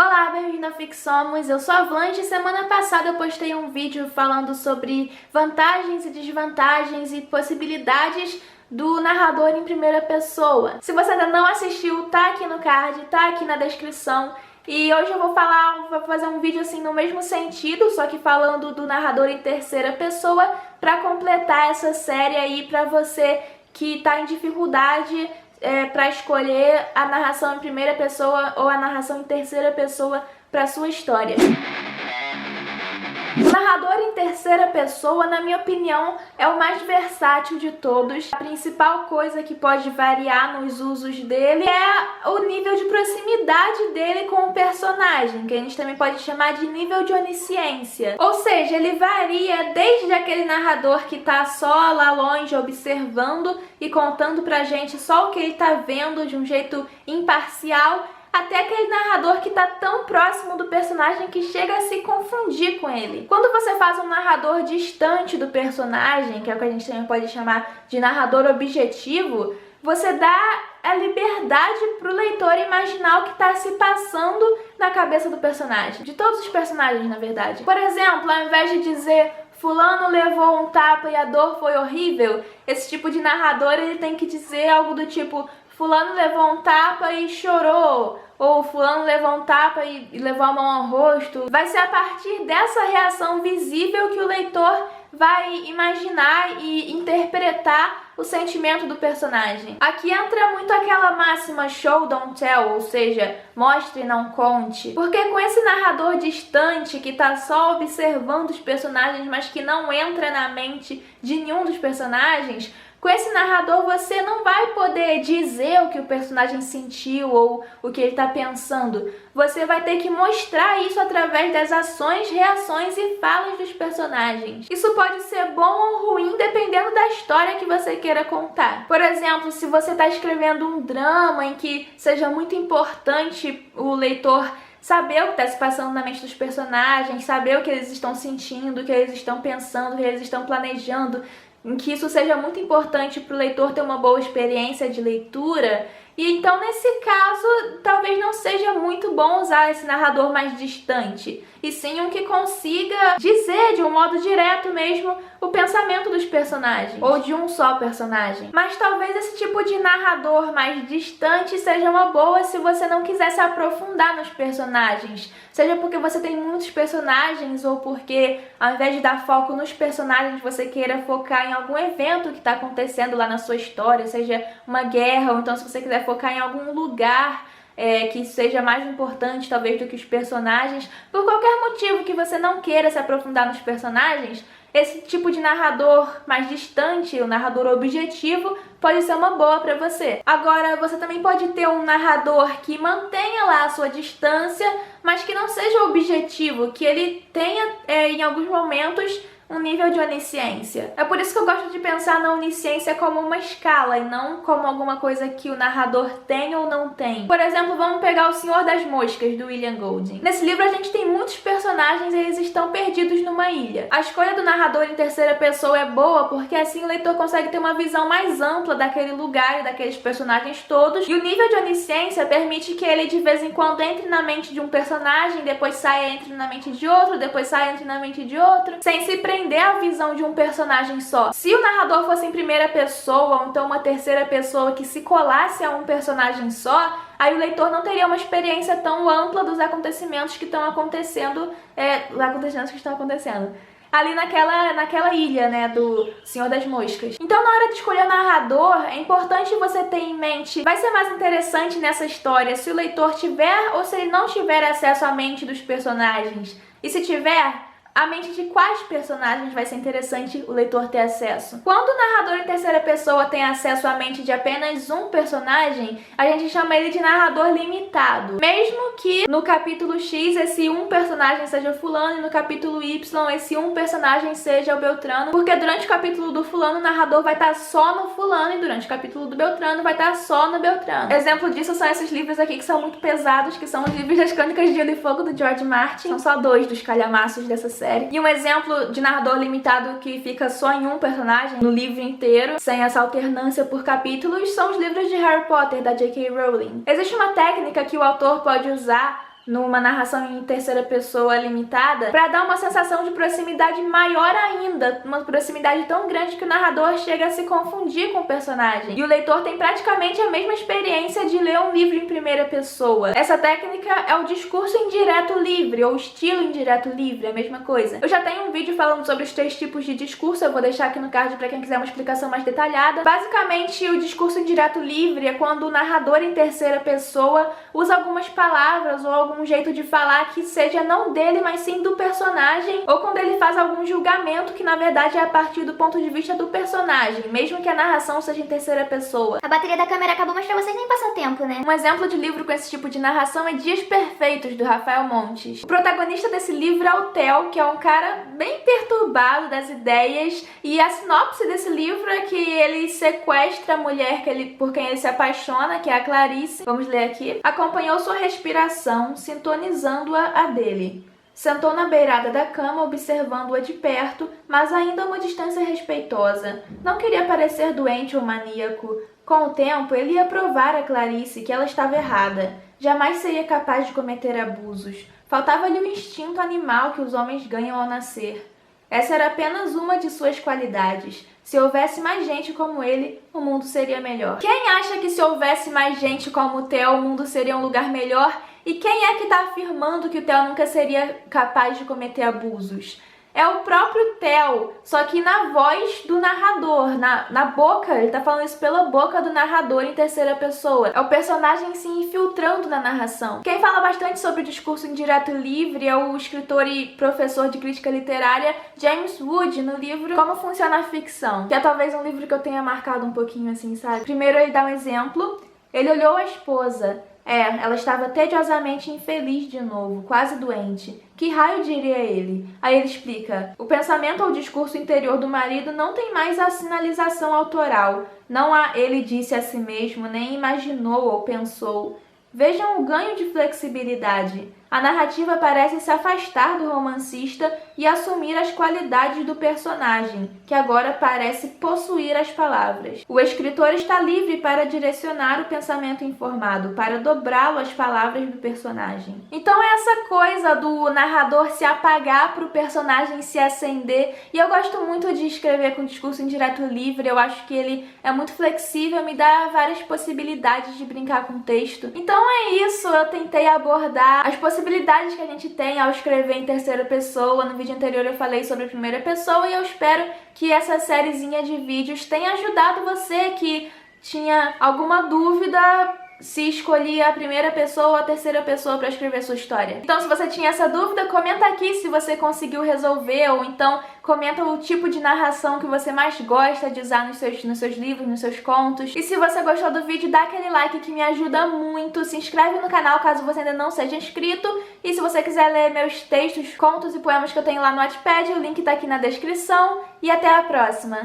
Olá, bem-vindo ao Fixomos, eu sou a Blanche e semana passada eu postei um vídeo falando sobre vantagens e desvantagens e possibilidades do narrador em primeira pessoa. Se você ainda não assistiu, tá aqui no card, tá aqui na descrição. E hoje eu vou fazer um vídeo assim no mesmo sentido, só que falando do narrador em terceira pessoa para completar essa série aí para você que tá em dificuldade para escolher a narração em primeira pessoa ou a narração em terceira pessoa para sua história. O narrador em terceira pessoa, na minha opinião, é o mais versátil de todos. A principal coisa que pode variar nos usos dele é o nível de proximidade dele com o personagem, que a gente também pode chamar de nível de onisciência. Ou seja, ele varia desde aquele narrador que tá só lá longe observando e contando pra gente só o que ele tá vendo de um jeito imparcial, até aquele narrador que tá tão próximo do personagem que chega a se confundir com ele. Quando você faz um narrador distante do personagem, que é o que a gente também pode chamar de narrador objetivo, você dá a liberdade pro leitor imaginar o que tá se passando na cabeça do personagem. De todos os personagens, na verdade. Por exemplo, ao invés de dizer fulano levou um tapa e a dor foi horrível, esse tipo de narrador ele tem que dizer algo do tipo fulano levou um tapa e chorou, ou fulano levou um tapa e levou a mão ao rosto. Vai ser a partir dessa reação visível que o leitor vai imaginar e interpretar o sentimento do personagem. Aqui entra muito aquela máxima show don't tell, ou seja, mostre e não conte. Porque com esse narrador distante que tá só observando os personagens, mas que não entra na mente de nenhum dos personagens, com esse narrador você não vai poder dizer o que o personagem sentiu ou o que ele está pensando. Você vai ter que mostrar isso através das ações, reações e falas dos personagens. Isso pode ser bom ou ruim dependendo da história que você queira contar. Por exemplo, se você está escrevendo um drama em que seja muito importante o leitor saber o que está se passando na mente dos personagens, saber o que eles estão sentindo, o que eles estão pensando, o que eles estão planejando, em que isso seja muito importante para o leitor ter uma boa experiência de leitura. E então, nesse caso, talvez não seja muito bom usar esse narrador mais distante, e sim um que consiga dizer de um modo direto mesmo o pensamento dos personagens, ou de um só personagem. Mas talvez esse tipo de narrador mais distante seja uma boa se você não quiser se aprofundar nos personagens, seja porque você tem muitos personagens ou porque ao invés de dar foco nos personagens você queira focar em algum evento que está acontecendo lá na sua história, seja uma guerra, ou então se você quiser focar em algum lugar que seja mais importante talvez do que os personagens. Por qualquer motivo que você não queira se aprofundar nos personagens, esse tipo de narrador mais distante, o narrador objetivo, pode ser uma boa para você. Agora, você também pode ter um narrador que mantenha lá a sua distância, mas que não seja objetivo, que ele tenha em alguns momentos um nível de onisciência. É por isso que eu gosto de pensar na onisciência como uma escala e não como alguma coisa que o narrador tem ou não tem. Por exemplo, vamos pegar O Senhor das Moscas, do William Golding. Nesse livro a gente tem muitos personagens e eles estão perdidos numa ilha. A escolha do narrador em terceira pessoa é boa porque assim o leitor consegue ter uma visão mais ampla daquele lugar e daqueles personagens todos, e o nível de onisciência permite que ele de vez em quando entre na mente de um personagem, depois saia, entre na mente de outro, depois saia, entre na mente de outro, sem se prender a visão de um personagem só. Se o narrador fosse em primeira pessoa, ou então uma terceira pessoa que se colasse a um personagem só, aí o leitor não teria uma experiência tão ampla dos acontecimentos que estão acontecendo, ali naquela ilha, né, do Senhor das Moscas. Então, na hora de escolher o narrador, é importante você ter em mente, vai ser mais interessante nessa história se o leitor tiver ou se ele não tiver acesso à mente dos personagens. E se tiver, a mente de quais personagens vai ser interessante o leitor ter acesso. Quando o narrador em terceira pessoa tem acesso à mente de apenas um personagem, a gente chama ele de narrador limitado. Mesmo que no capítulo X esse um personagem seja fulano e no capítulo Y esse um personagem seja o Beltrano, porque durante o capítulo do fulano o narrador vai estar só no fulano e durante o capítulo do Beltrano vai estar só no Beltrano. Exemplo disso são esses livros aqui que são muito pesados, que são os livros das Crônicas de Gelo e Fogo do George Martin. São só 2 dos calhamaços dessa série. E um exemplo de narrador limitado que fica só em um personagem no livro inteiro, sem essa alternância por capítulos, são os livros de Harry Potter, da J.K. Rowling. Existe uma técnica que o autor pode usar numa narração em terceira pessoa limitada, para dar uma sensação de proximidade maior ainda, uma proximidade tão grande que o narrador chega a se confundir com o personagem. E o leitor tem praticamente a mesma experiência de ler um livro em primeira pessoa. Essa técnica é o discurso indireto livre, ou estilo indireto livre, a mesma coisa. Eu já tenho um vídeo falando sobre os 3 tipos de discurso, eu vou deixar aqui no card para quem quiser uma explicação mais detalhada. Basicamente, o discurso indireto livre é quando o narrador em terceira pessoa usa algumas palavras ou algum jeito de falar que seja não dele, mas sim do personagem, ou quando ele faz algum julgamento que na verdade é a partir do ponto de vista do personagem, mesmo que a narração seja em terceira pessoa. A bateria da câmera acabou, mas pra vocês nem passou tempo, né? Um exemplo de livro com esse tipo de narração é Dias Perfeitos, do Rafael Montes. O protagonista desse livro é o Theo, que é um cara bem perturbado das ideias, e a sinopse desse livro é que ele sequestra a mulher por quem ele se apaixona, que é a Clarice. Vamos ler aqui. Acompanhou sua respiração, sintonizando-a a dele. Sentou na beirada da cama, observando-a de perto, mas ainda a uma distância respeitosa. Não queria parecer doente ou maníaco. Com o tempo, ele ia provar a Clarice que ela estava errada. Jamais seria capaz de cometer abusos. Faltava-lhe o instinto animal que os homens ganham ao nascer. Essa era apenas uma de suas qualidades. Se houvesse mais gente como ele, o mundo seria melhor. Quem acha que se houvesse mais gente como o Theo, o mundo seria um lugar melhor? E quem é que está afirmando que o Theo nunca seria capaz de cometer abusos? É o próprio Theo, só que na voz do narrador, na boca, ele tá falando isso pela boca do narrador em terceira pessoa. É o personagem se infiltrando na narração. Quem fala bastante sobre o discurso indireto livre é o escritor e professor de crítica literária James Wood, no livro Como Funciona a Ficção, que é talvez um livro que eu tenha marcado um pouquinho assim, sabe? Primeiro ele dá um exemplo, ele olhou a esposa. Ela estava tediosamente infeliz de novo, quase doente. Que raio diria ele? Aí ele explica: o pensamento ou discurso interior do marido não tem mais a sinalização autoral. Não há ele disse a si mesmo, nem imaginou ou pensou. Vejam o ganho de flexibilidade. A narrativa parece se afastar do romancista e assumir as qualidades do personagem, que agora parece possuir as palavras. O escritor está livre para direcionar o pensamento informado, para dobrá-lo às palavras do personagem. Então é essa coisa do narrador se apagar para o personagem se acender, e eu gosto muito de escrever com discurso indireto livre, eu acho que ele é muito flexível, me dá várias possibilidades de brincar com o texto. Então é isso, eu tentei abordar as possibilidades que a gente tem ao escrever em terceira pessoa. No vídeo anterior eu falei sobre a primeira pessoa e eu espero que essa sériezinha de vídeos tenha ajudado você que tinha alguma dúvida se escolhia a primeira pessoa ou a terceira pessoa para escrever sua história. Então, se você tinha essa dúvida, comenta aqui se você conseguiu resolver, ou então comenta o tipo de narração que você mais gosta de usar nos seus livros, nos seus contos. E se você gostou do vídeo, dá aquele like que me ajuda muito. Se inscreve no canal caso você ainda não seja inscrito. E se você quiser ler meus textos, contos e poemas que eu tenho lá no Wattpad, o link tá aqui na descrição. E até a próxima!